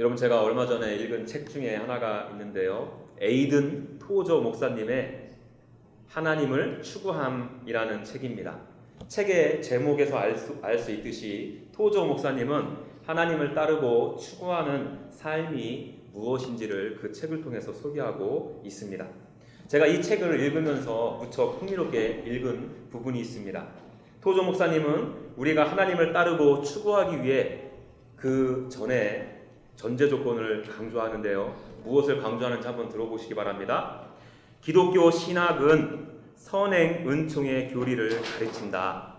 여러분, 제가 얼마 전에 읽은 책 중에 하나가 있는데요. 에이든 토저 목사님의 하나님을 추구함이라는 책입니다. 책의 제목에서 알 수 있듯이 토저 목사님은 하나님을 따르고 추구하는 삶이 무엇인지를 그 책을 통해서 소개하고 있습니다. 제가 이 책을 읽으면서 무척 흥미롭게 읽은 부분이 있습니다. 토저 목사님은 우리가 하나님을 따르고 추구하기 위해 그 전에 전제 조건을 강조하는데요. 무엇을 강조하는지 한번 들어보시기 바랍니다. 기독교 신학은 선행 은총의 교리를 가르친다.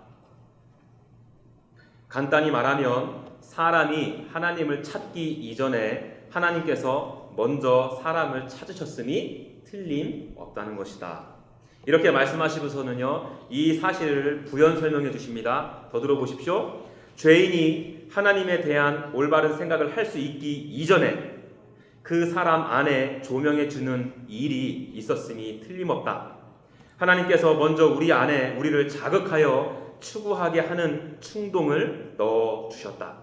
간단히 말하면 사람이 하나님을 찾기 이전에 하나님께서 먼저 사람을 찾으셨음이 틀림없다는 것이다. 이렇게 말씀하시고서는요, 이 사실을 부연 설명해 주십니다. 더 들어보십시오. 죄인이 하나님에 대한 올바른 생각을 할 수 있기 이전에 그 사람 안에 조명해 주는 일이 있었음이 틀림없다. 하나님께서 먼저 우리 안에 우리를 자극하여 추구하게 하는 충동을 넣어 주셨다.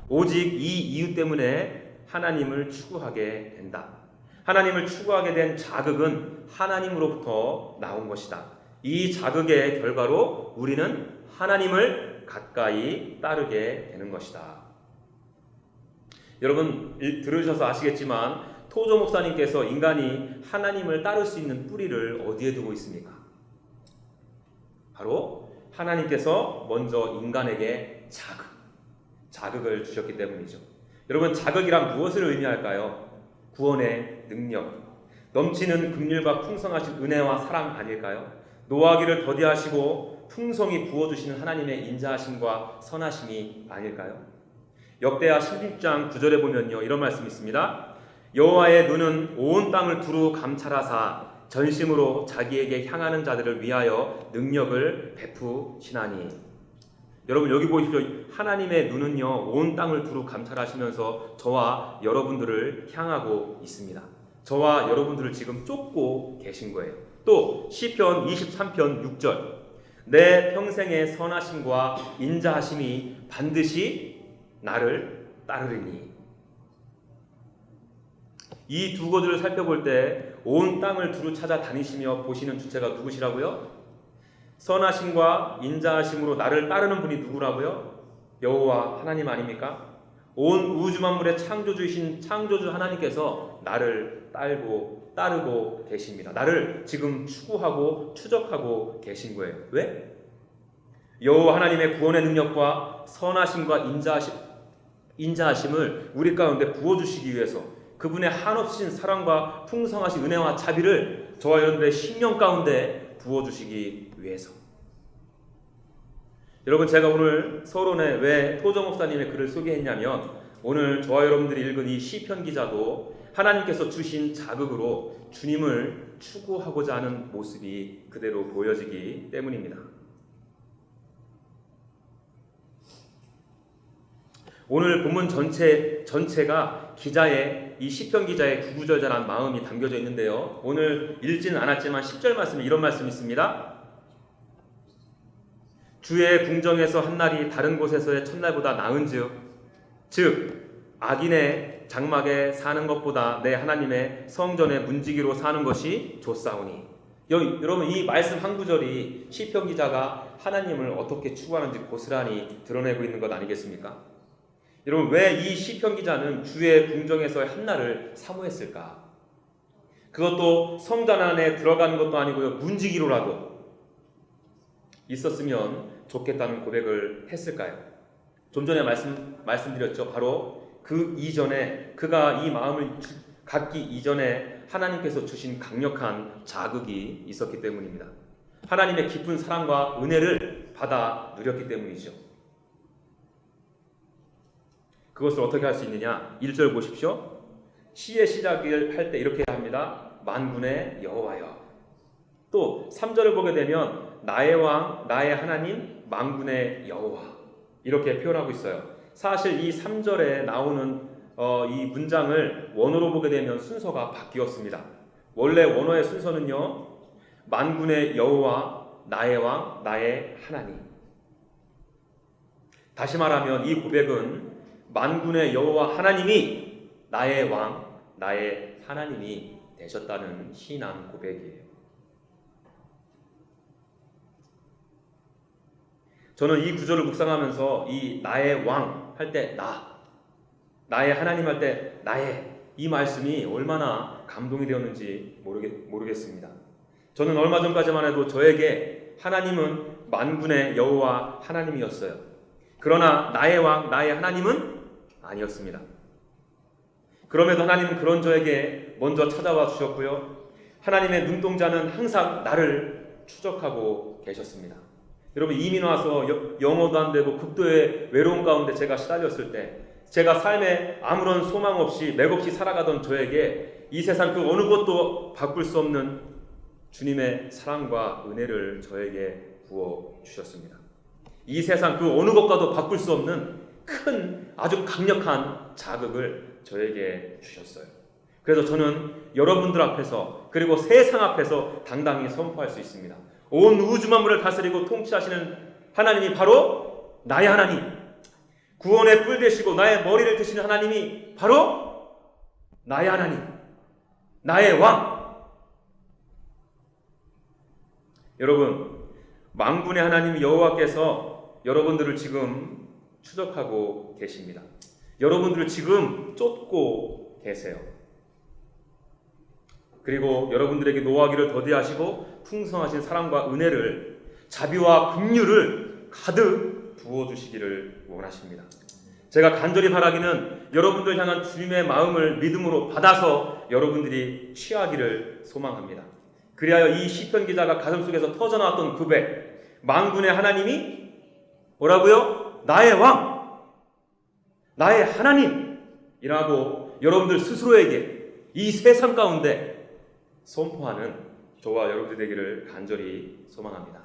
오직 이 이유 때문에 하나님을 추구하게 된다. 하나님을 추구하게 된 자극은 하나님으로부터 나온 것이다. 이 자극의 결과로 우리는 하나님을 가까이 따르게 되는 것이다. 여러분, 들으셔서 아시겠지만 토저 목사님께서 인간이 하나님을 따를 수 있는 뿌리를 어디에 두고 있습니까? 바로 하나님께서 먼저 인간에게 자극을 주셨기 때문이죠. 여러분, 자극이란 무엇을 의미할까요? 구원의 능력, 넘치는 긍휼과 풍성하신 은혜와 사랑 아닐까요? 노하기를 더디하시고 풍성히 부어주시는 하나님의 인자하심과 선하심이 아닐까요? 역대하 16장 9절에 보면요, 이런 말씀이 있습니다. 여호와의 눈은 온 땅을 두루 감찰하사 전심으로 자기에게 향하는 자들을 위하여 능력을 베푸시나니. 여러분, 여기 보십시오. 하나님의 눈은요, 온 땅을 두루 감찰하시면서 저와 여러분들을 향하고 있습니다. 저와 여러분들을 지금 쫓고 계신 거예요. 또 시편 23편 6절, 내 평생의 선하심과 인자하심이 반드시 나를 따르리니. 이 두 구절을 살펴볼 때 온 땅을 두루 찾아다니시며 보시는 주체가 누구시라고요? 선하심과 인자하심으로 나를 따르는 분이 누구라고요? 여호와 하나님 아닙니까? 온 우주 만물의 창조주이신 창조주 하나님께서 나를 따르고 계십니다. 나를 지금 추구하고 추적하고 계신 거예요. 왜? 여호와 하나님의 구원의 능력과 선하심과 인자하심을 우리 가운데 부어주시기 위해서 그분의 한없으신 사랑과 풍성하신 은혜와 자비를 저와 여러분들의 심령 가운데 부어주시기 위해서. 여러분, 제가 오늘 서론에 왜 토저 목사님의 글을 소개했냐면, 오늘 저와 여러분들이 읽은 이 시편 기자도 하나님께서 주신 자극으로 주님을 추구하고자 하는 모습이 그대로 보여지기 때문입니다. 오늘 본문 전체가 기자의 이 시편 기자의 구구절절한 마음이 담겨져 있는데요. 오늘 읽지는 않았지만 10절 말씀에 이런 말씀이 있습니다. 주의 궁정에서 한 날이 다른 곳에서의 첫날보다 나은즉, 즉 악인의 장막에 사는 것보다 내 하나님의 성전의 문지기로 사는 것이 좋사오니. 여러분, 이 말씀 한 구절이 시편 기자가 하나님을 어떻게 추구하는지 고스란히 드러내고 있는 것 아니겠습니까? 여러분, 왜 이 시편 기자는 주의 궁정에서의 한날을 사모했을까? 그것도 성전 안에 들어가는 것도 아니고요, 문지기로라도 있었으면 좋겠다는 고백을 했을까요? 좀 전에 말씀드렸죠. 바로 그 이전에, 그가 이 마음을 갖기 이전에 하나님께서 주신 강력한 자극이 있었기 때문입니다. 하나님의 깊은 사랑과 은혜를 받아 누렸기 때문이죠. 그것을 어떻게 할 수 있느냐? 1절 보십시오. 시의 시작을 할 때 이렇게 합니다. 만군의 여호와여. 또 3절을 보게 되면 나의 왕, 나의 하나님, 만군의 여호와, 이렇게 표현하고 있어요. 사실 이 3절에 나오는 이 문장을 원어로 보게 되면 순서가 바뀌었습니다. 원래 원어의 순서는요, 만군의 여호와, 나의 왕, 나의 하나님. 다시 말하면 이 고백은 만군의 여호와 하나님이 나의 왕, 나의 하나님이 되셨다는 신앙 고백이에요. 저는 이 구절을 묵상하면서 이 나의 왕 할 때 나의 하나님 할 때 나의 이 말씀이 얼마나 감동이 되었는지 모르겠습니다. 저는 얼마 전까지만 해도 저에게 하나님은 만군의 여호와 하나님이었어요. 그러나 나의 왕, 나의 하나님은 아니었습니다. 그럼에도 하나님은 그런 저에게 먼저 찾아와 주셨고요. 하나님의 눈동자는 항상 나를 추적하고 계셨습니다. 여러분, 이민 와서 영어도 안 되고 극도의 외로움 가운데 제가 시달렸을 때, 제가 삶에 아무런 소망 없이 맥없이 살아가던 저에게 이 세상 그 어느 것도 바꿀 수 없는 주님의 사랑과 은혜를 저에게 부어 주셨습니다. 이 세상 그 어느 것과도 바꿀 수 없는 큰 아주 강력한 자극을 저에게 주셨어요. 그래서 저는 여러분들 앞에서 그리고 세상 앞에서 당당히 선포할 수 있습니다. 온 우주 만물을 다스리고 통치하시는 하나님이 바로 나의 하나님, 구원의 뿔 되시고 나의 머리를 드시는 하나님이 바로 나의 하나님, 나의 왕. 여러분, 만군의 하나님 여호와께서 여러분들을 지금 추적하고 계십니다. 여러분들을 지금 쫓고 계세요. 그리고 여러분들에게 노하기를 더디하시고 풍성하신 사랑과 은혜를, 자비와 긍휼을 가득 부어주시기를 원하십니다. 제가 간절히 바라기는 여러분들 향한 주님의 마음을 믿음으로 받아서 여러분들이 취하기를 소망합니다. 그리하여 이 시편 기자가 가슴속에서 터져나왔던 고백, 만군의 하나님이 뭐라고요? 나의 왕, 나의 하나님이라고 여러분들 스스로에게 이 세상 가운데 선포하는 저와 여러분들 되기를 간절히 소망합니다.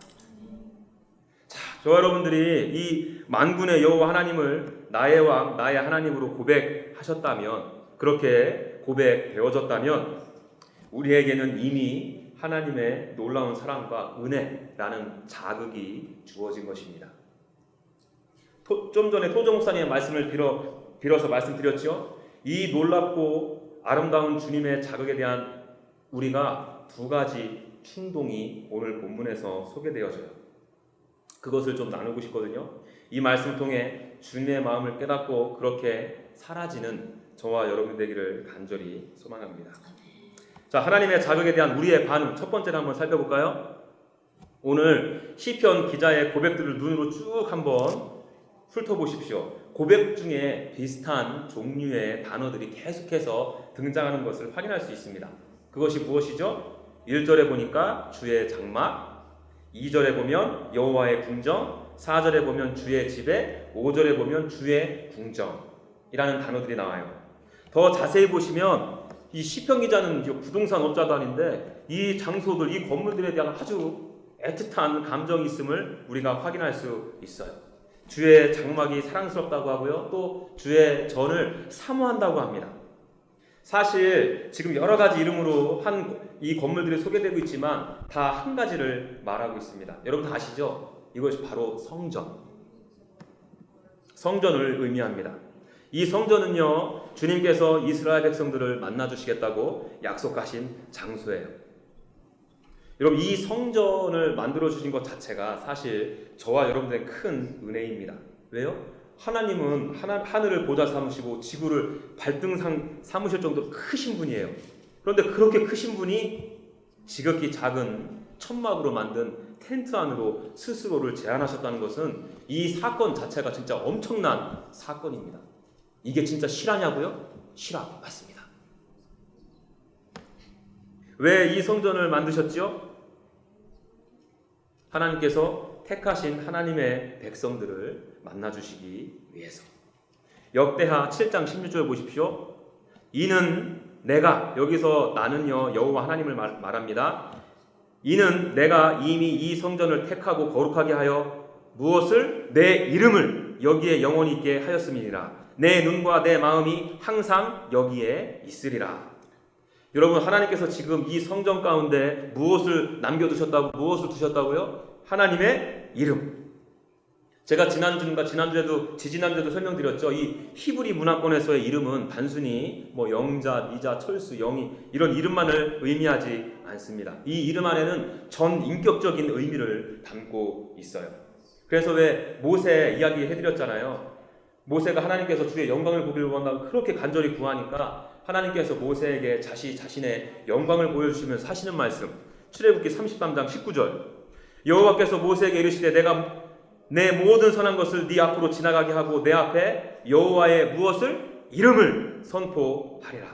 자, 저와 여러분들이 이 만군의 여호와 하나님을 나의 왕, 나의 하나님으로 고백하셨다면, 그렇게 고백되어졌다면 우리에게는 이미 하나님의 놀라운 사랑과 은혜라는 자극이 주어진 것입니다. 좀 전에 토조 목사님의 말씀을 빌어서 말씀드렸죠. 이 놀랍고 아름다운 주님의 자극에 대한 우리가 두 가지 충동이 오늘 본문에서 소개되어져요. 그것을 좀 나누고 싶거든요. 이 말씀을 통해 주님의 마음을 깨닫고 그렇게 사라지는 저와 여러분 되기를 간절히 소망합니다. 자, 하나님의 자극에 대한 우리의 반응, 첫 번째로 한번 살펴볼까요? 오늘 시편 기자의 고백들을 눈으로 쭉 한번 훑어보십시오. 고백 중에 비슷한 종류의 단어들이 계속해서 등장하는 것을 확인할 수 있습니다. 그것이 무엇이죠? 1절에 보니까 주의 장막, 2절에 보면 여호와의 궁정, 4절에 보면 주의 지배, 5절에 보면 주의 궁정이라는 단어들이 나와요. 더 자세히 보시면 이 시편 기자는 부동산 업자도 아닌데 이 장소들, 이 건물들에 대한 아주 애틋한 감정이 있음을 우리가 확인할 수 있어요. 주의 장막이 사랑스럽다고 하고요, 또 주의 전을 사모한다고 합니다. 사실 지금 여러 가지 이름으로 한 이 건물들이 소개되고 있지만 다 한 가지를 말하고 있습니다. 여러분 다 아시죠? 이것이 바로 성전을 의미합니다. 이 성전은요, 주님께서 이스라엘 백성들을 만나주시겠다고 약속하신 장소예요. 여러분, 이 성전을 만들어주신 것 자체가 사실 저와 여러분들의 큰 은혜입니다. 왜요? 하나님은 하늘을 보좌 삼으시고 지구를 발등 삼으실 정도로 크신 분이에요. 그런데 그렇게 크신 분이 지극히 작은 천막으로 만든 텐트 안으로 스스로를 제한하셨다는 것은 이 사건 자체가 진짜 엄청난 사건입니다. 이게 진짜 실화냐고요? 실화 맞습니다. 왜 이 성전을 만드셨지요? 하나님께서 택하신 하나님의 백성들을 만나주시기 위해서. 역대하 7장 16절 보십시오. 이는 내가, 여기서 나는요 여호와 하나님을 말합니다. 이는 내가 이미 이 성전을 택하고 거룩하게 하여 무엇을? 내 이름을 여기에 영원히 있게 하였음이니라. 내 눈과 내 마음이 항상 여기에 있으리라. 여러분, 하나님께서 지금 이 성전 가운데 무엇을 남겨두셨다고, 무엇을 두셨다고요? 하나님의 이름. 제가 지난주에도 지지난주에도 설명드렸죠. 이 히브리 문화권에서의 이름은 단순히 뭐 영자, 미자, 철수, 영이 이런 이름만을 의미하지 않습니다. 이 이름 안에는 전 인격적인 의미를 담고 있어요. 그래서 왜 모세 이야기 해드렸잖아요. 모세가 하나님께서 주의 영광을 보기를 원한다고 그렇게 간절히 구하니까 하나님께서 모세에게 자신의 영광을 보여주시면서 하시는 말씀, 출애굽기 33장 19절, 여호와께서 모세에게 이르시되 내가 내 모든 선한 것을 네 앞으로 지나가게 하고 내 앞에 여호와의 무엇을? 이름을 선포하리라.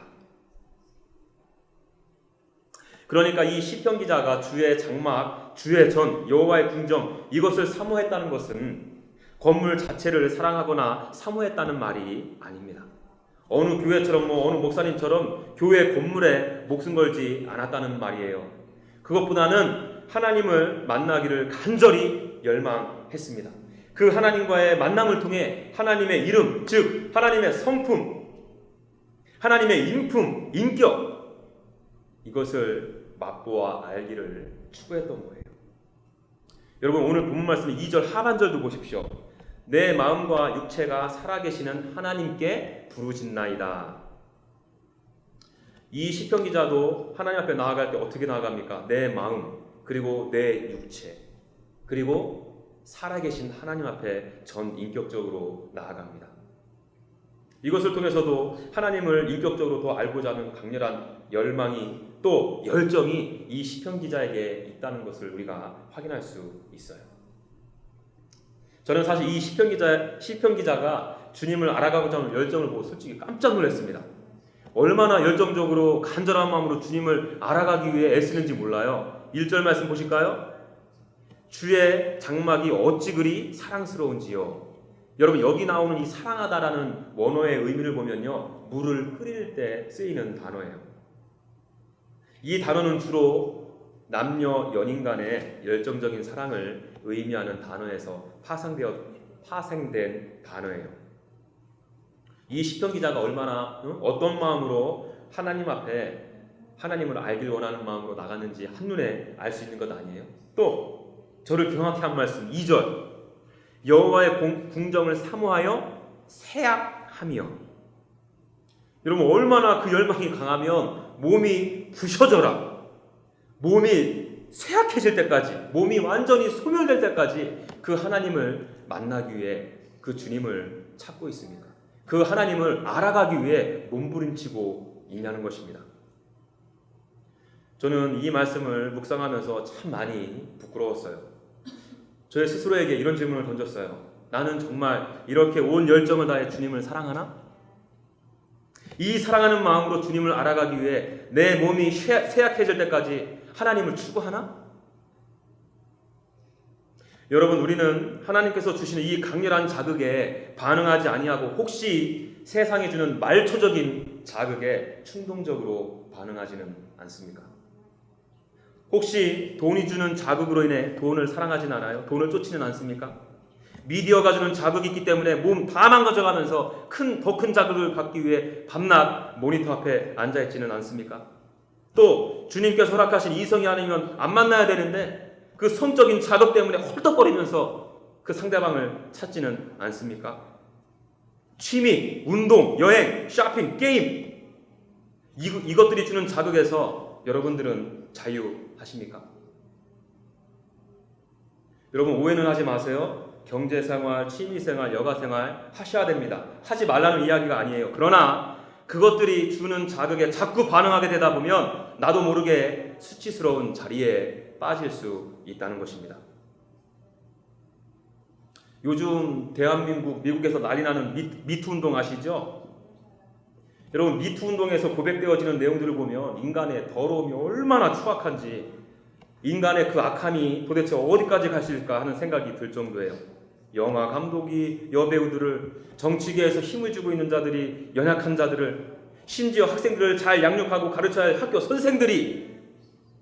그러니까 이 시편 기자가 주의 장막, 주의 전, 여호와의 궁정 이것을 사모했다는 것은 건물 자체를 사랑하거나 사모했다는 말이 아닙니다. 어느 교회처럼 어느 목사님처럼 교회 건물에 목숨 걸지 않았다는 말이에요. 그것보다는 하나님을 만나기를 간절히 열망했습니다. 그 하나님과의 만남을 통해 하나님의 이름, 즉 하나님의 성품, 하나님의 인품, 인격 이것을 맛보아 알기를 추구했던 거예요. 여러분 오늘 본문 말씀 2절 하반절도 보십시오. 내 마음과 육체가 살아계시는 하나님께 부르짖나이다. 이 시편 기자도 하나님 앞에 나아갈 때 어떻게 나아갑니까? 내 마음, 그리고 내 육체, 그리고 살아계신 하나님 앞에 전 인격적으로 나아갑니다. 이것을 통해서도 하나님을 인격적으로 더 알고자 하는 강렬한 열망이 또 열정이 이 시편 기자에게 있다는 것을 우리가 확인할 수 있어요. 저는 사실 이 시편 기자가 주님을 알아가고자 하는 열정을 보고 솔직히 깜짝 놀랐습니다. 얼마나 열정적으로 간절한 마음으로 주님을 알아가기 위해 애쓰는지 몰라요. 1절 말씀 보실까요? 주의 장막이 어찌 그리 사랑스러운지요. 여러분 여기 나오는 이 사랑하다라는 원어의 의미를 보면요, 물을 끓일 때 쓰이는 단어예요. 이 단어는 주로 남녀 연인 간의 열정적인 사랑을 의미하는 단어에서 파생된 단어예요. 이 시편 기자가 얼마나 어떤 마음으로 하나님 앞에 하나님을 알길 원하는 마음으로 나갔는지 한눈에 알 수 있는 것 아니에요? 또 저를 경악케 한 말씀 2절, 여호와의 궁정을 사모하여 새약하며. 여러분 얼마나 그 열망이 강하면 몸이 부셔져라, 몸이 쇠약해질 때까지, 몸이 완전히 소멸될 때까지 그 하나님을 만나기 위해 그 주님을 찾고 있습니까? 그 하나님을 알아가기 위해 몸부림치고 있냐는 것입니다. 저는 이 말씀을 묵상하면서 참 많이 부끄러웠어요. 저의 스스로에게 이런 질문을 던졌어요. 나는 정말 이렇게 온 열정을 다해 주님을 사랑하나? 이 사랑하는 마음으로 주님을 알아가기 위해 내 몸이 쇠약해질 때까지 하나님을 추구하나? 여러분 우리는 하나님께서 주시는 이 강렬한 자극에 반응하지 아니하고 혹시 세상이 주는 말초적인 자극에 충동적으로 반응하지는 않습니까? 혹시 돈이 주는 자극으로 인해 돈을 사랑하진 않아요? 돈을 쫓지는 않습니까? 미디어가 주는 자극이 있기 때문에 몸 다 망가져가면서 더 큰 자극을 받기 위해 밤낮 모니터 앞에 앉아있지는 않습니까? 또 주님께서 허락하신 이성이 아니면 안 만나야 되는데 그 성적인 자극 때문에 헐떡거리면서 그 상대방을 찾지는 않습니까? 취미, 운동, 여행, 쇼핑, 게임 이것들이 주는 자극에서 여러분들은 자유하십니까? 여러분 오해는 하지 마세요. 경제생활, 취미생활, 여가생활 하셔야 됩니다. 하지 말라는 이야기가 아니에요. 그러나 그것들이 주는 자극에 자꾸 반응하게 되다 보면 나도 모르게 수치스러운 자리에 빠질 수 있다는 것입니다. 요즘 대한민국, 미국에서 난리 나는 미투 운동 아시죠? 여러분 미투 운동에서 고백되어지는 내용들을 보면 인간의 더러움이 얼마나 추악한지, 인간의 그 악함이 도대체 어디까지 가실까 하는 생각이 들 정도예요. 영화 감독이 여배우들을, 정치계에서 힘을 주고 있는 자들이 연약한 자들을, 심지어 학생들을 잘 양육하고 가르쳐야 할 학교 선생들이,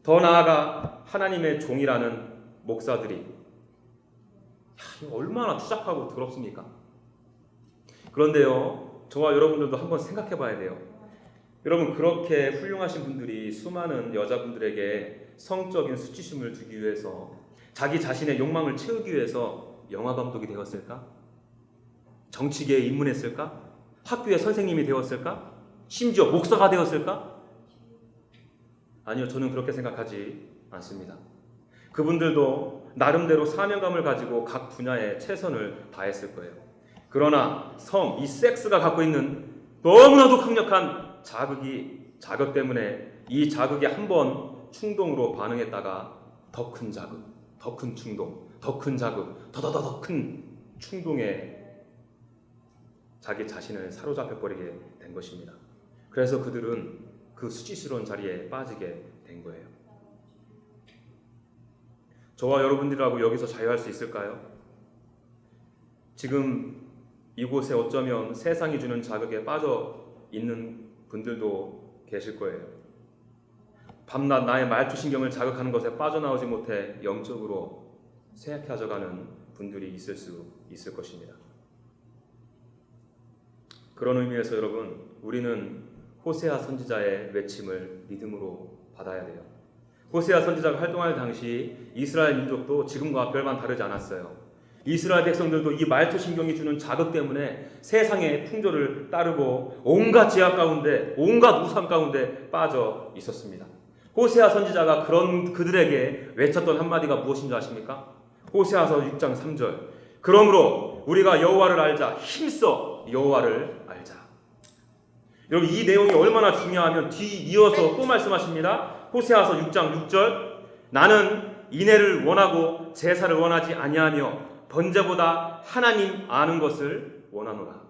더 나아가 하나님의 종이라는 목사들이, 얼마나 추잡하고 더럽습니까? 그런데요, 저와 여러분들도 한번 생각해 봐야 돼요. 여러분 그렇게 훌륭하신 분들이 수많은 여자분들에게 성적인 수치심을 주기 위해서, 자기 자신의 욕망을 채우기 위해서 영화 감독이 되었을까? 정치계에 입문했을까? 학교의 선생님이 되었을까? 심지어 목사가 되었을까? 아니요, 저는 그렇게 생각하지 않습니다. 그분들도 나름대로 사명감을 가지고 각 분야에 최선을 다했을 거예요. 그러나 이 섹스가 갖고 있는 너무나도 강력한 자극 때문에 이 자극에 한번 충동으로 반응했다가 더 큰 자극, 더 큰 충동, 더 큰 자극, 더 큰 충동에 자기 자신을 사로잡혀 버리게 된 것입니다. 그래서 그들은 그 수치스러운 자리에 빠지게 된 거예요. 저와 여러분들하고 여기서 자유할 수 있을까요? 지금 이곳에 어쩌면 세상이 주는 자극에 빠져 있는 분들도 계실 거예요. 밤낮 나의 말투신경을 자극하는 것에 빠져나오지 못해 영적으로 쇠약해져가는 분들이 있을 것입니다. 그런 의미에서 여러분, 우리는 호세아 선지자의 외침을 믿음으로 받아야 돼요. 호세아 선지자가 활동할 당시 이스라엘 민족도 지금과 별반 다르지 않았어요. 이스라엘 백성들도 이 말투신경이 주는 자극 때문에 세상의 풍조를 따르고 온갖 제약 가운데, 온갖 우상 가운데 빠져 있었습니다. 호세아 선지자가 그들에게 외쳤던 한마디가 무엇인지 아십니까? 호세아서 6장 3절. 그러므로 우리가 여호와를 알자. 힘써 여호와를 알자. 여러분, 이 내용이 얼마나 중요하면 뒤이어서 또 말씀하십니다. 호세아서 6장 6절. 나는 인애를 원하고 제사를 원하지 아니하며 번제보다 하나님 아는 것을 원하노라.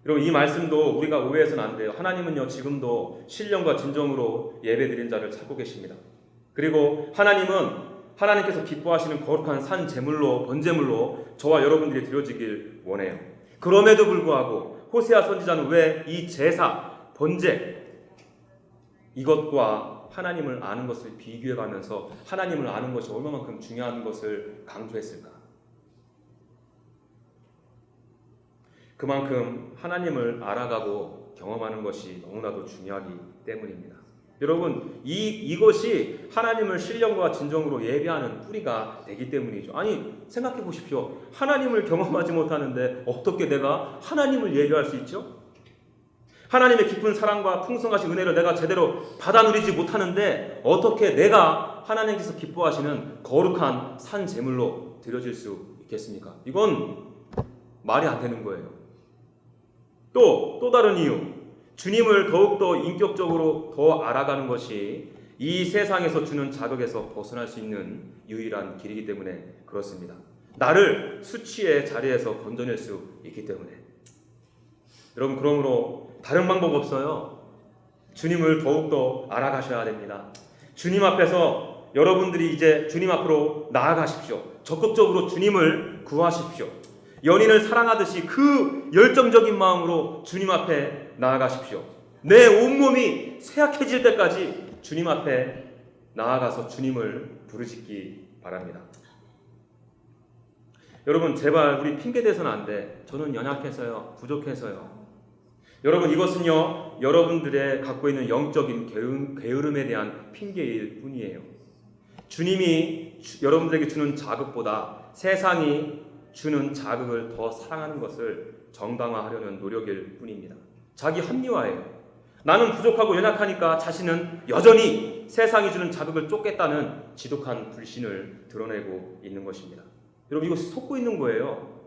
여러분, 이 말씀도 우리가 오해해서는 안 돼요. 하나님은요, 지금도 신령과 진정으로 예배드린 자를 찾고 계십니다. 그리고 하나님께서 기뻐하시는 거룩한 산 제물로, 번제물로 저와 여러분들이 드려지길 원해요. 그럼에도 불구하고 호세아 선지자는 왜 이 제사, 번제 이것과 하나님을 아는 것을 비교해가면서 하나님을 아는 것이 얼마만큼 중요한 것을 강조했을까? 그만큼 하나님을 알아가고 경험하는 것이 너무나도 중요하기 때문입니다. 여러분, 이것이 하나님을 신령과 진정으로 예배하는 뿌리가 되기 때문이죠. 아니, 생각해 보십시오. 하나님을 경험하지 못하는데 어떻게 내가 하나님을 예배할 수 있죠? 하나님의 깊은 사랑과 풍성하신 은혜를 내가 제대로 받아 누리지 못하는데 어떻게 내가 하나님께서 기뻐하시는 거룩한 산 제물로 드려질 수 있겠습니까? 이건 말이 안 되는 거예요. 또 다른 이유, 주님을 더욱더 인격적으로 더 알아가는 것이 이 세상에서 주는 자극에서 벗어날 수 있는 유일한 길이기 때문에 그렇습니다. 나를 수치의 자리에서 건져낼 수 있기 때문에. 여러분, 그러므로 다른 방법 없어요. 주님을 더욱더 알아가셔야 됩니다. 주님 앞에서 여러분들이 이제 주님 앞으로 나아가십시오. 적극적으로 주님을 구하십시오. 연인을 사랑하듯이 그 열정적인 마음으로 주님 앞에 나아가십시오. 내 온몸이 쇠약해질 때까지 주님 앞에 나아가서 주님을 부르짖기 바랍니다. 여러분, 제발 우리 핑계 대서는 안 돼. 저는 연약해서요, 부족해서요. 여러분, 이것은요, 여러분들의 갖고 있는 영적인 게으름에 대한 핑계일 뿐이에요. 주님이 여러분들에게 주는 자극보다 세상이 주는 자극을 더 사랑하는 것을 정당화하려는 노력일 뿐입니다. 자기 합리화예요. 나는 부족하고 연약하니까 자신은 여전히 세상이 주는 자극을 쫓겠다는 지독한 불신을 드러내고 있는 것입니다. 여러분, 이것이 속고 있는 거예요.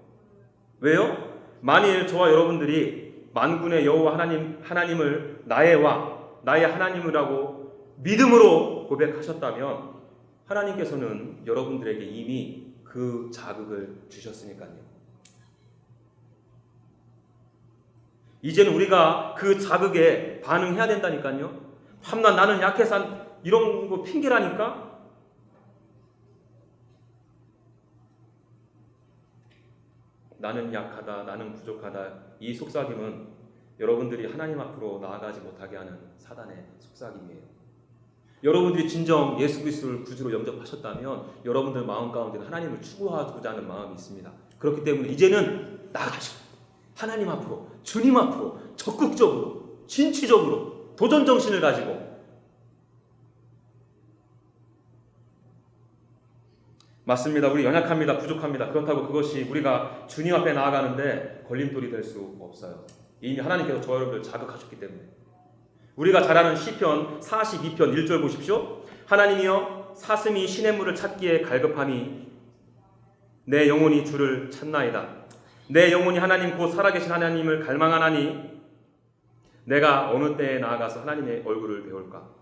왜요? 만일 저와 여러분들이 만군의 여호와 하나님을 나의 하나님이라고 믿음으로 고백하셨다면 하나님께서는 여러분들에게 이미 그 자극을 주셨으니까요. 이제는 우리가 그 자극에 반응해야 된다니까요. 밤낮 나는 약해서 이런 거 핑계라니까. 나는 약하다, 나는 부족하다. 이 속삭임은 여러분들이 하나님 앞으로 나아가지 못하게 하는 사단의 속삭임이에요. 여러분들이 진정 예수 그리스도를 구주로 영접하셨다면 여러분들 마음 가운데는 하나님을 추구하고자 하는 마음이 있습니다. 그렇기 때문에 이제는 나아가시고 하나님 앞으로, 주님 앞으로 적극적으로, 진취적으로 도전정신을 가지고 맞습니다. 우리 연약합니다. 부족합니다. 그렇다고 그것이 우리가 주님 앞에 나아가는데 걸림돌이 될 수 없어요. 이미 하나님께서 저 여러분들 자극하셨기 때문에. 우리가 잘 아는 시편 42편 1절 보십시오. 하나님이여 사슴이 시냇물을 찾기에 갈급하니 내 영혼이 주를 찾나이다. 내 영혼이 하나님 곧 살아계신 하나님을 갈망하나니 내가 어느 때에 나아가서 하나님의 얼굴을 배울까.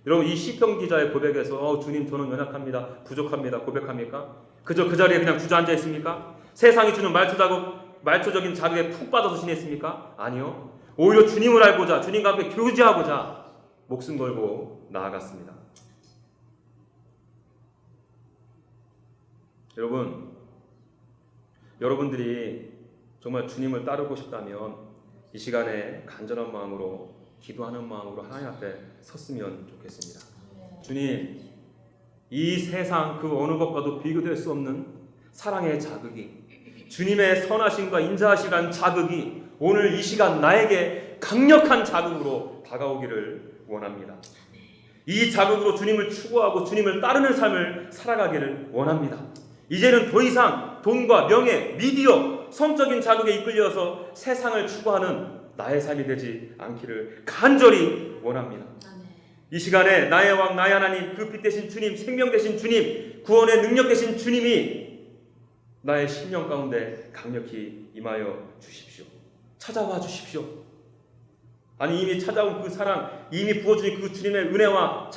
여러분 이 시편 기자의 고백에서 주님 저는 연약합니다. 부족합니다. 고백합니까? 그저 그 자리에 그냥 주저앉아 있습니까? 세상이 주는 말초적인 자극에 푹 빠져서 지냈습니까? 아니요. 오히려 주님을 알고자 주님과 함께 교제하고자 목숨 걸고 나아갔습니다. 여러분들이 정말 주님을 따르고 싶다면 이 시간에 간절한 마음으로 기도하는 마음으로 하나님 앞에 섰으면 좋겠습니다. 주님, 이 세상 그 어느 것과도 비교될 수 없는 사랑의 자극이, 주님의 선하심과 인자하심과 자극이 오늘 이 시간 나에게 강력한 자극으로 다가오기를 원합니다. 이 자극으로 주님을 추구하고 주님을 따르는 삶을 살아가기를 원합니다. 이제는 더 이상 돈과 명예, 미디어, 성적인 자극에 이끌려서 세상을 추구하는 나의 삶이 되지 않기를 간절히 원합니다. 이 시간에 나의 왕 나의 하나님, 그 빛 되신 주님, 생명 되신 주님, 구원의 능력 되신 주님이 나의 심령 가운데 강력히 임하여 주십시오. 찾아와 주십시오. 아니 이미 찾아온 그 사랑, 이미 부어주신 그 주님의 은혜와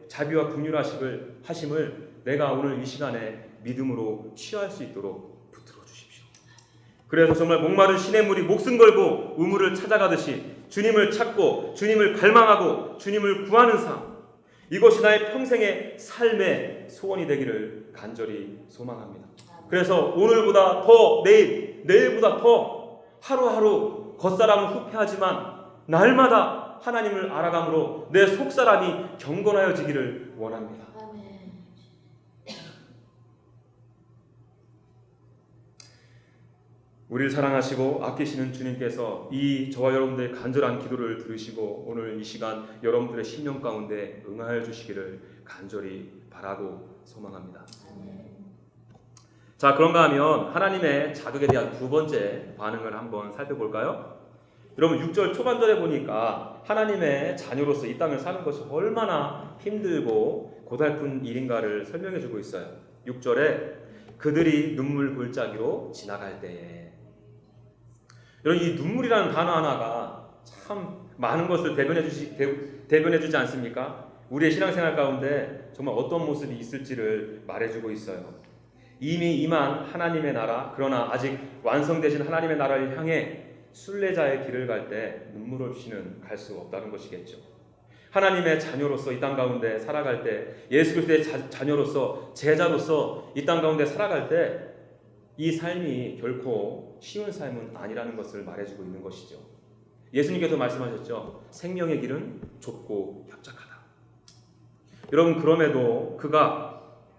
자비와 긍휼하심을 내가 오늘 이 시간에 믿음으로 취할 수 있도록 붙들어 주십시오. 그래서 정말 목마른 시냇물이 목숨 걸고 우물을 찾아가듯이 주님을 찾고 주님을 갈망하고 주님을 구하는 삶, 이것이 나의 평생의 삶의 소원이 되기를 간절히 소망합니다. 그래서 오늘보다 더 내일보다 더 하루하루 겉사람은 후패하지만 날마다 하나님을 알아감으로 내 속사람이 경건하여지기를 원합니다. 우리를 사랑하시고 아끼시는 주님께서 이 저와 여러분들의 간절한 기도를 들으시고 오늘 이 시간 여러분들의 심령 가운데 응하여 주시기를 간절히 바라고 소망합니다. 자, 그런가 하면 하나님의 자극에 대한 두 번째 반응을 한번 살펴볼까요? 여러분 6절 초반절에 보니까 하나님의 자녀로서 이 땅을 사는 것이 얼마나 힘들고 고달픈 일인가를 설명해 주고 있어요. 6절에 그들이 눈물 골짜기로 지나갈 때에. 여러분 이 눈물이라는 단어 하나가 참 많은 것을 대변해 주지 않습니까? 우리의 신앙생활 가운데 정말 어떤 모습이 있을지를 말해주고 있어요. 이미 임한 하나님의 나라, 그러나 아직 완성되신 하나님의 나라를 향해 순례자의 길을 갈 때 눈물 없이는 갈 수 없다는 것이겠죠. 하나님의 자녀로서 이 땅 가운데 살아갈 때, 예수 그리스도의 자녀로서 제자로서 이 땅 가운데 살아갈 때 이 삶이 결코 쉬운 삶은 아니라는 것을 말해주고 있는 것이죠. 예수님께서 말씀하셨죠. 생명의 길은 좁고 협착하다. 여러분 그럼에도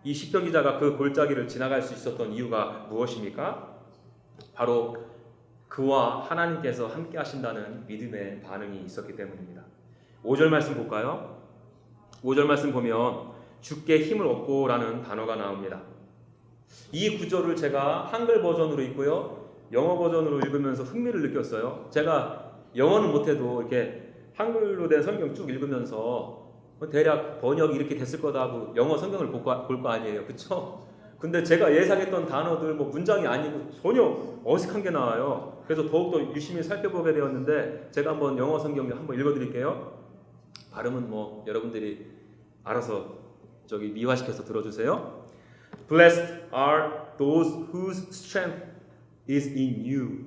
이 시편 기자가 그 골짜기를 지나갈 수 있었던 이유가 무엇입니까? 바로 그와 하나님께서 함께 하신다는 믿음의 반응이 있었기 때문입니다. 5절 말씀 볼까요? 5절 말씀 보면 주께 힘을 얻고 라는 단어가 나옵니다. 이 구절을 제가 한글 버전으로 읽고요, 영어 버전으로 읽으면서 흥미를 느꼈어요. 제가 영어는 못해도 이렇게 한글로 된 성경 쭉 읽으면서 대략 번역이 이렇게 됐을 거다 하고 영어 성경을 볼 거 아니에요, 그렇죠? 근데 제가 예상했던 단어들 문장이 아니고 전혀 어색한 게 나와요. 그래서 더욱더 유심히 살펴보게 되었는데 제가 한번 영어 성경 한번 읽어드릴게요. 발음은 여러분들이 알아서 미화시켜서 들어주세요. Blessed are those whose strength is in you.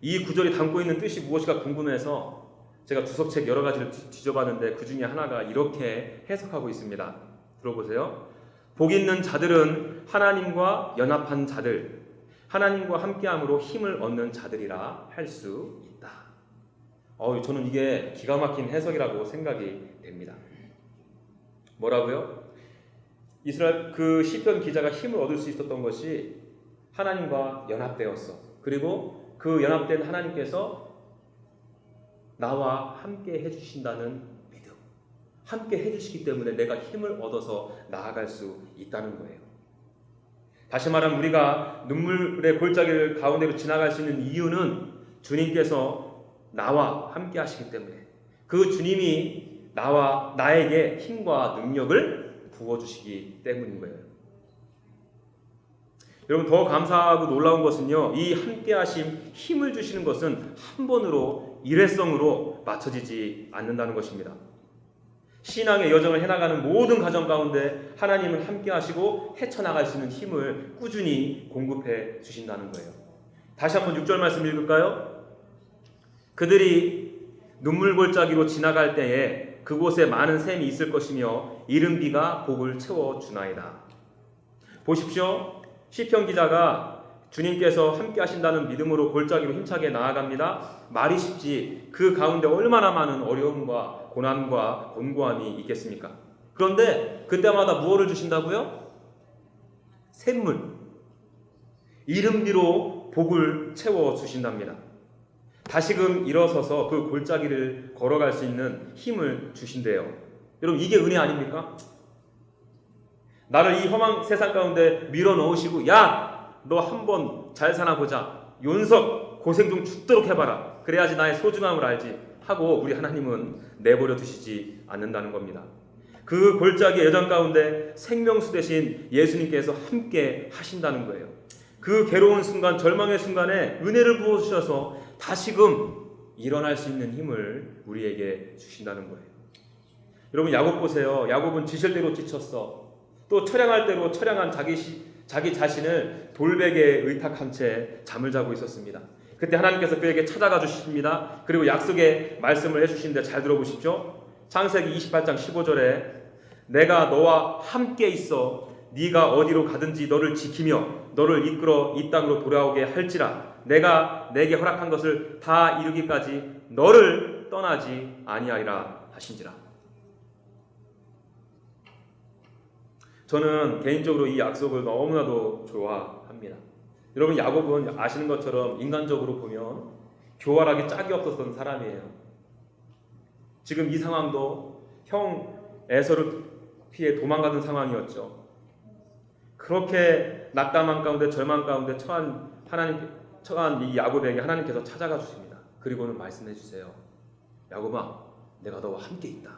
이 구절이 담고 있는 뜻이 무엇일까 궁금해서 제가 주석책 여러 가지를 뒤져봤는데 그 중에 하나가 이렇게 해석하고 있습니다. 들어보세요. 복 있는 자들은 하나님과 연합한 자들, 하나님과 함께함으로 힘을 얻는 자들이라 할 수 있다. 저는 이게 기가 막힌 해석이라고 생각이 됩니다. 뭐라고요? 이스라엘 그 시편 기자가 힘을 얻을 수 있었던 것이 하나님과 연합되었어. 그리고 그 연합된 하나님께서 나와 함께 해주신다는 믿음, 함께 해주시기 때문에 내가 힘을 얻어서 나아갈 수 있다는 거예요. 다시 말하면 우리가 눈물의 골짜기를 가운데로 지나갈 수 있는 이유는 주님께서 나와 함께 하시기 때문에, 그 주님이 나에게 힘과 능력을 부어주시기 때문인 거예요. 여러분, 더 감사하고 놀라운 것은요, 이 함께 하심, 힘을 주시는 것은 한 번으로 일회성으로 맞춰지지 않는다는 것입니다. 신앙의 여정을 해나가는 모든 가정 가운데 하나님은 함께 하시고 헤쳐나갈 수 있는 힘을 꾸준히 공급해 주신다는 거예요. 다시 한번 6절 말씀 읽을까요? 그들이 눈물 골짜기로 지나갈 때에 그곳에 많은 샘이 있을 것이며 이른 비가 복을 채워주나이다. 보십시오. 시편 기자가 주님께서 함께 하신다는 믿음으로 골짜기로 힘차게 나아갑니다. 말이 쉽지 그 가운데 얼마나 많은 어려움과 고난과 곤고함이 있겠습니까? 그런데 그때마다 무엇을 주신다고요? 샘물, 이른 비로 복을 채워주신답니다. 다시금 일어서서 그 골짜기를 걸어갈 수 있는 힘을 주신대요. 여러분, 이게 은혜 아닙니까? 나를 이 험한 세상 가운데 밀어넣으시고, 야! 너 한번 잘 사나보자. 윤석 고생 좀 죽도록 해봐라. 그래야지 나의 소중함을 알지 하고 우리 하나님은 내버려 두시지 않는다는 겁니다. 그 골짜기의 여정 가운데 생명수 대신 예수님께서 함께 하신다는 거예요. 그 괴로운 순간, 절망의 순간에 은혜를 부어주셔서 다시금 일어날 수 있는 힘을 우리에게 주신다는 거예요. 여러분, 야곱 보세요. 야곱은 지실 대로 지쳤어. 또 처량할 대로 처량한 자기 자신을 돌베개에 의탁한 채 잠을 자고 있었습니다. 그때 하나님께서 그에게 찾아가 주십니다. 그리고 약속의 말씀을 해주시는데 잘 들어보십시오. 창세기 28장 15절에 내가 너와 함께 있어 네가 어디로 가든지 너를 지키며 너를 이끌어 이 땅으로 돌아오게 할지라 내가 내게 허락한 것을 다 이루기까지 너를 떠나지 아니하리라 하신지라. 저는 개인적으로 이 약속을 너무나도 좋아합니다. 여러분, 야곱은 아시는 것처럼 인간적으로 보면 교활하게 짝이 없었던 사람이에요. 지금 이 상황도 형 에서를 피해 도망가던 상황이었죠. 그렇게 낙담한 가운데 절망 가운데 처한 이 야곱에게 하나님께서 찾아가 주십니다. 그리고는 말씀해 주세요. 야곱아, 내가 너와 함께 있다.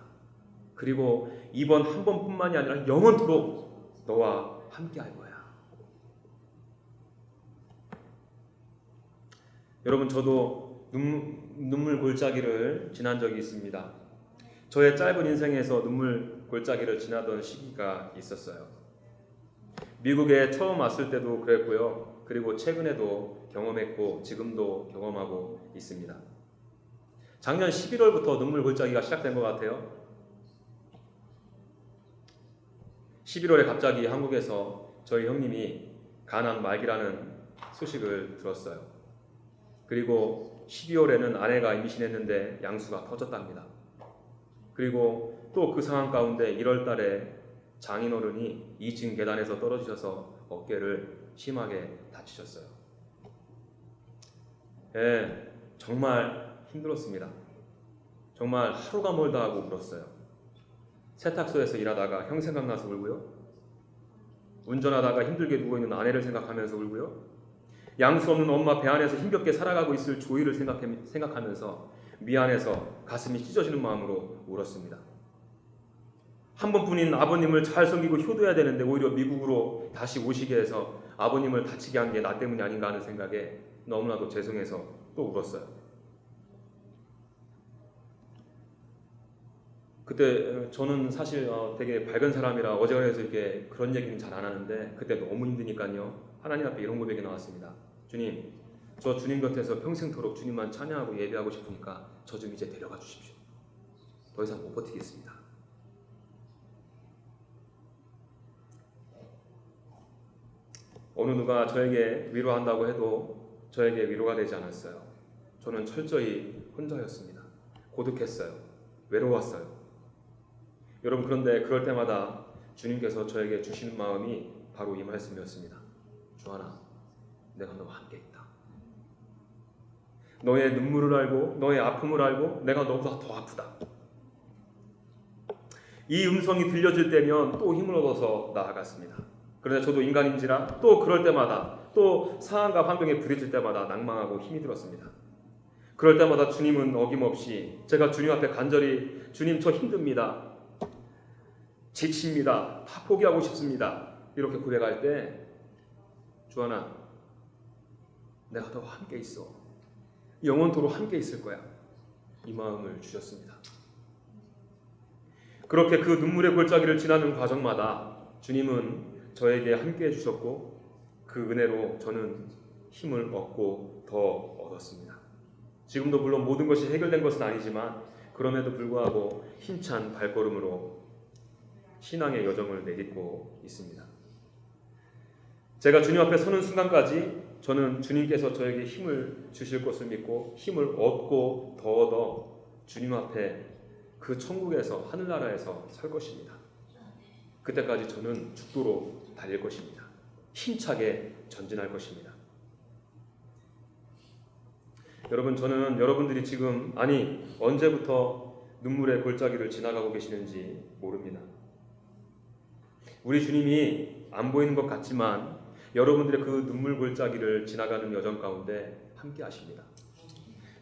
그리고 이번 한 번뿐만이 아니라 영원토록 너와 함께 할 거야. 여러분, 저도 눈물 골짜기를 지난 적이 있습니다. 저의 짧은 인생에서 눈물 골짜기를 지나던 시기가 있었어요. 미국에 처음 왔을 때도 그랬고요. 그리고 최근에도 경험했고 지금도 경험하고 있습니다. 작년 11월부터 눈물 골짜기가 시작된 것 같아요. 11월에 갑자기 한국에서 저희 형님이 간암 말기라는 소식을 들었어요. 그리고 12월에는 아내가 임신했는데 양수가 터졌답니다. 그리고 또 그 상황 가운데 1월 달에 장인어른이 2층 계단에서 떨어지셔서 어깨를 심하게 다치셨어요. 예, 정말 힘들었습니다. 정말 하루가 멀다 하고 울었어요. 세탁소에서 일하다가 형 생각나서 울고요. 운전하다가 힘들게 누워있는 아내를 생각하면서 울고요. 양수 없는 엄마 배 안에서 힘겹게 살아가고 있을 조이를 생각하면서 미안해서 가슴이 찢어지는 마음으로 울었습니다. 한 번뿐인 아버님을 잘 섬기고 효도해야 되는데 오히려 미국으로 다시 오시게 해서 아버님을 다치게 한 게 나 때문이 아닌가 하는 생각에 너무나도 죄송해서 또 울었어요. 그때 저는 사실 되게 밝은 사람이라 어제가해서 이렇게 그런 얘기는 잘 안 하는데 그때 너무 힘드니까요. 하나님 앞에 이런 고백이 나왔습니다. 주님, 저 주님 곁에서 평생토록 주님만 찬양하고 예배하고 싶으니까 저 좀 이제 데려가 주십시오. 더 이상 못 버티겠습니다. 어느 누가 저에게 위로한다고 해도 저에게 위로가 되지 않았어요. 저는 철저히 혼자였습니다. 고독했어요. 외로웠어요. 여러분, 그런데 그럴 때마다 주님께서 저에게 주시는 마음이 바로 이 말씀이었습니다. 주하나, 내가 너와 함께 있다. 너의 눈물을 알고 너의 아픔을 알고 내가 너보다 더 아프다. 이 음성이 들려질 때면 또 힘을 얻어서 나아갔습니다. 그런데 저도 인간인지라 또 그럴 때마다 또 상황과 환경에 부딪힐 때마다 낭망하고 힘이 들었습니다. 그럴 때마다 주님은 어김없이 제가 주님 앞에 간절히 주님 저 힘듭니다. 지칩니다. 다 포기하고 싶습니다. 이렇게 고백할 때 주하나 내가 너와 함께 있어. 영원토록 함께 있을 거야. 이 마음을 주셨습니다. 그렇게 그 눈물의 골짜기를 지나는 과정마다 주님은 저에게 함께 해주셨고 그 은혜로 저는 힘을 얻고 더 얻었습니다. 지금도 물론 모든 것이 해결된 것은 아니지만 그럼에도 불구하고 힘찬 발걸음으로 신앙의 여정을 내딛고 있습니다. 제가 주님 앞에 서는 순간까지 저는 주님께서 저에게 힘을 주실 것을 믿고 힘을 얻고 더 얻어 주님 앞에 그 천국에서 하늘나라에서 설 것입니다. 그때까지 저는 죽도록 달릴 것입니다. 힘차게 전진할 것입니다. 여러분, 저는 여러분들이 지금 언제부터 눈물의 골짜기를 지나가고 계시는지 모릅니다. 우리 주님이 안 보이는 것 같지만 여러분들의 그 눈물 골짜기를 지나가는 여정 가운데 함께 하십니다.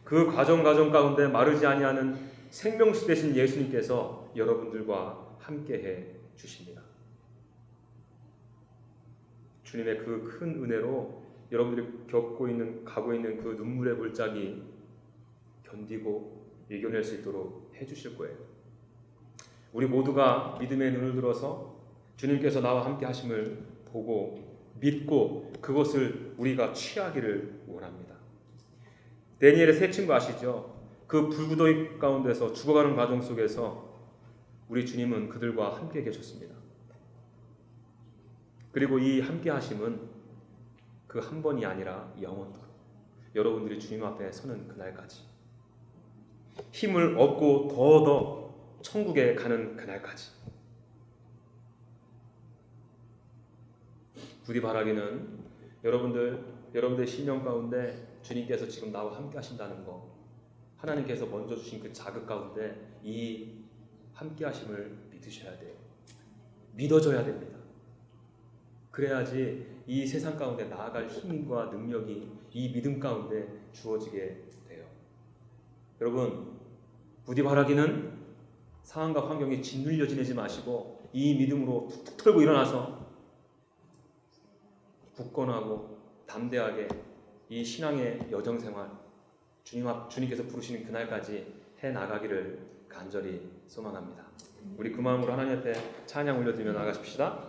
그 과정 가운데 마르지 아니하는 생명수 되신 예수님께서 여러분들과 함께해 주십니다. 주님의 그 큰 은혜로 여러분들이 가고 있는 그 눈물의 골짜기 견디고 이겨낼 수 있도록 해주실 거예요. 우리 모두가 믿음의 눈을 들어서 주님께서 나와 함께 하심을 보고 믿고 그것을 우리가 취하기를 원합니다. 다니엘의 세 친구 아시죠? 그 불구덩이 가운데서 죽어가는 과정 속에서 우리 주님은 그들과 함께 계셨습니다. 그리고 이 함께 하심은 그 한 번이 아니라 영원토록 여러분들이 주님 앞에 서는 그날까지 힘을 얻고 더 천국에 가는 그날까지 부디 바라기는 여러분들의 신령 가운데 주님께서 지금 나와 함께 하신다는 거, 하나님께서 먼저 주신 그 자극 가운데 이 함께 하심을 믿으셔야 돼요. 믿어져야 됩니다. 그래야지 이 세상 가운데 나아갈 힘과 능력이 이 믿음 가운데 주어지게 돼요. 여러분, 부디 바라기는 상황과 환경이 짓눌려 지내지 마시고 이 믿음으로 툭툭 털고 일어나서 굳건하고 담대하게 이 신앙의 여정 생활 주님께서 부르시는 그날까지 해 나가기를 간절히 소망합니다. 우리 그 마음으로 하나님 앞에 찬양 올려드리며 나가십시다.